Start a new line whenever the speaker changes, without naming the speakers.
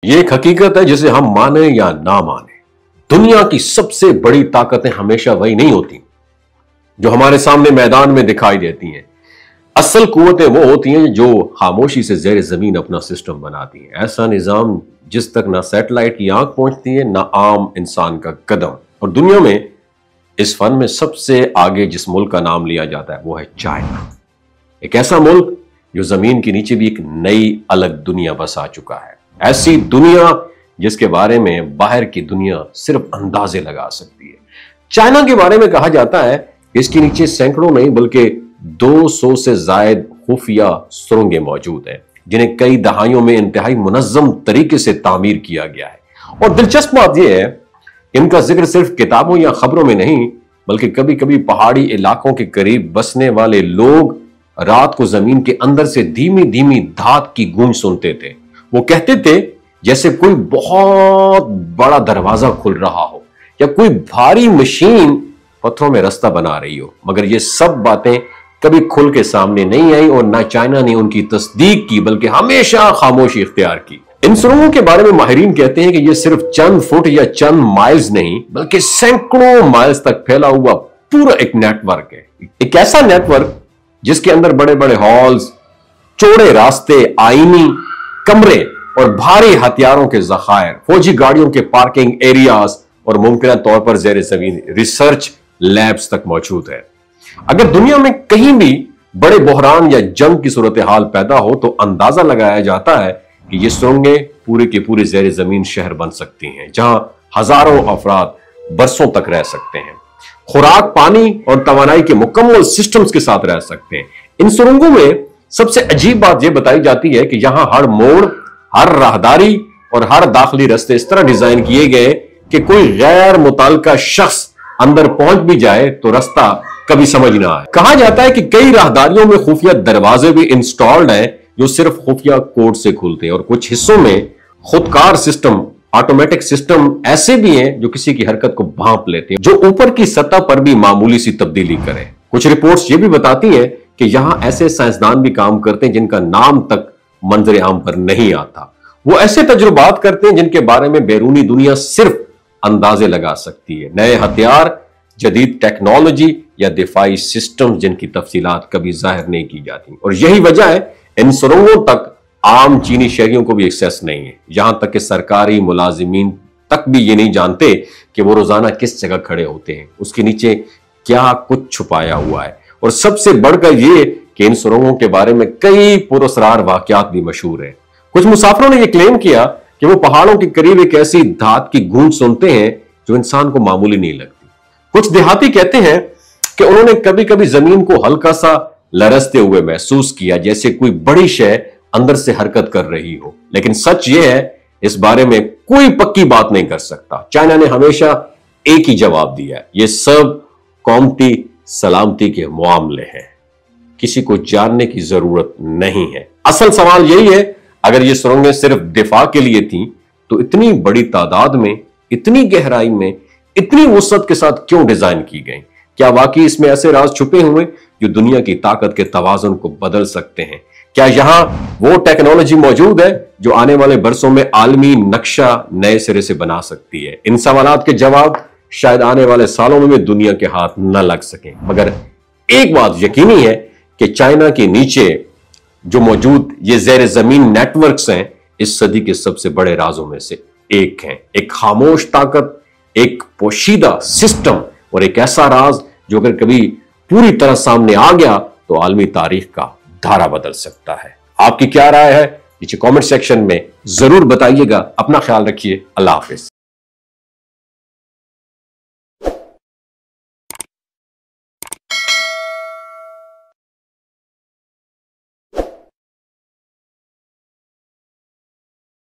ये एक हकीकत है जिसे हम माने या ना माने, दुनिया की सबसे बड़ी ताकतें हमेशा वही नहीं होती जो हमारे सामने मैदान में दिखाई देती हैं। असल कुव्वतें वो होती हैं जो खामोशी से ज़ेर ज़मीन अपना सिस्टम बनाती हैं। ऐसा निज़ाम जिस तक ना सैटेलाइट की आंख पहुंचती है ना आम इंसान का कदम। और दुनिया में इस फन में सबसे आगे जिस मुल्क का नाम लिया जाता है वो है चाइना। एक ऐसा मुल्क जो जमीन के नीचे भी एक नई अलग दुनिया बसा चुका है। ऐसी दुनिया जिसके बारे में बाहर की दुनिया सिर्फ अंदाजे लगा सकती है। चाइना के बारे में कहा जाता है कि इसके नीचे सैकड़ों नहीं बल्कि 200 से ज्यादा खुफिया सुरंगें मौजूद हैं, जिन्हें कई दहाइयों में इंतहाई मुनज्जम तरीके से तामीर किया गया है। और दिलचस्प बात यह है, इनका जिक्र सिर्फ किताबों या खबरों में नहीं बल्कि कभी कभी पहाड़ी इलाकों के करीब बसने वाले लोग रात को जमीन के अंदर से धीमी धीमी धात की गूंज सुनते थे। वो कहते थे जैसे कोई बहुत बड़ा दरवाजा खुल रहा हो या कोई भारी मशीन पत्थरों में रास्ता बना रही हो। मगर ये सब बातें कभी खुल के सामने नहीं आई और ना चाइना ने उनकी तस्दीक की बल्कि हमेशा खामोशी इख्तियार की। इन सुरंगों के बारे में माहिरीन कहते हैं कि ये सिर्फ चंद फुट या चंद माइल्स नहीं बल्कि सैकड़ों माइल्स तक फैला हुआ पूरा एक नेटवर्क है। एक ऐसा नेटवर्क जिसके अंदर बड़े बड़े हॉल्स, चौड़े रास्ते, आईनी कमरे और भारी हथियारों के जखायर, फौजी गाड़ियों के पार्किंग एरियाज और मुमकिन तौर पर जेर जमीन रिसर्च लैब्स तक मौजूद है। अगर दुनिया में कहीं भी बड़े बहरान या जंग की सूरत हाल पैदा हो तो अंदाजा लगाया जाता है कि ये सुरंगें पूरे के पूरे जेर जमीन शहर बन सकती हैं, जहां हजारों अफराद बरसों तक रह सकते हैं, खुराक, पानी और तवानाई के मुकम्मल सिस्टम्स के साथ रह सकते हैं। इन सुरंगों में सबसे अजीब बात यह बताई जाती है कि यहां हर मोड़, हर राहदारी और हर दाखिली रास्ते इस तरह डिजाइन किए गए कि कोई गैर मुतल्लका शख्स अंदर पहुंच भी जाए तो रास्ता कभी समझ ना आए। कहा जाता है कि कई राहदारियों में खुफिया दरवाजे भी इंस्टॉल्ड हैं जो सिर्फ खुफिया कोड से खुलते हैं, और कुछ हिस्सों में खुदकार सिस्टम, ऑटोमेटिक सिस्टम ऐसे भी हैं जो किसी की हरकत को भांप लेते हैं, जो ऊपर की सतह पर भी मामूली सी तब्दीली करें। कुछ रिपोर्ट्स ये भी बताती हैं कि यहां ऐसे साइंसदान भी काम करते हैं जिनका नाम तक मंजर आम पर नहीं आता। वो ऐसे तजुर्बात करते हैं जिनके बारे में बैरूनी दुनिया सिर्फ अंदाजे लगा सकती है। नए हथियार, जदीद टेक्नोलॉजी या दिफाई सिस्टम जिनकी तफसीलात कभी जाहिर नहीं की जाती। और यही वजह है इन सुरंगों तक आम चीनी शहरियों को भी एक्सेस नहीं है। यहां तक कि सरकारी मुलाजिमीन तक भी ये नहीं जानते कि वो रोजाना किस जगह खड़े होते हैं, उसके नीचे क्या कुछ छुपाया हुआ है। और सबसे बढ़कर ये कि इन सुरंगों के बारे में कई पुरअसरार वाकयात भी मशहूर हैं। कुछ मुसाफिरों ने यह क्लेम किया कि वो पहाड़ों के करीब एक ऐसी धात की गूंज सुनते हैं जो इंसान को मामूली नहीं लगती। कुछ देहाती कहते हैं कि उन्होंने कभी कभी जमीन को हल्का सा लरसते हुए महसूस किया, जैसे कोई बड़ी शय अंदर से हरकत कर रही हो। लेकिन सच यह है, इस बारे में कोई पक्की बात नहीं कर सकता। चाइना ने हमेशा एक ही जवाब दिया, ये सब कौमती सलामती के मामले हैं, किसी को जानने की जरूरत नहीं है। असल सवाल यही है, अगर ये सुरंगें सिर्फ दिफा के लिए थी तो इतनी बड़ी तादाद में, इतनी गहराई में, इतनी वुसअत के साथ क्यों डिजाइन की गई? क्या वाकई इसमें ऐसे राज छुपे हुए जो दुनिया की ताकत के तवाज़ुन को बदल सकते हैं? क्या यहां वो टेक्नोलॉजी मौजूद है जो आने वाले बरसों में आलमी नक्शा नए सिरे से बना सकती है? इन सवालात के जवाब शायद आने वाले सालों में भी दुनिया के हाथ न लग सके। मगर एक बात यकीनी है कि चाइना के नीचे जो मौजूद ये जेर जमीन नेटवर्क्स हैं, इस सदी के सबसे बड़े राजों में से एक हैं। एक खामोश ताकत, एक पोशीदा सिस्टम और एक ऐसा राज जो अगर कभी पूरी तरह सामने आ गया तो आलमी तारीख का धारा बदल सकता है। आपकी क्या राय है नीचे कमेंट सेक्शन में जरूर बताइएगा। अपना ख्याल रखिए। अल्लाह हाफिज।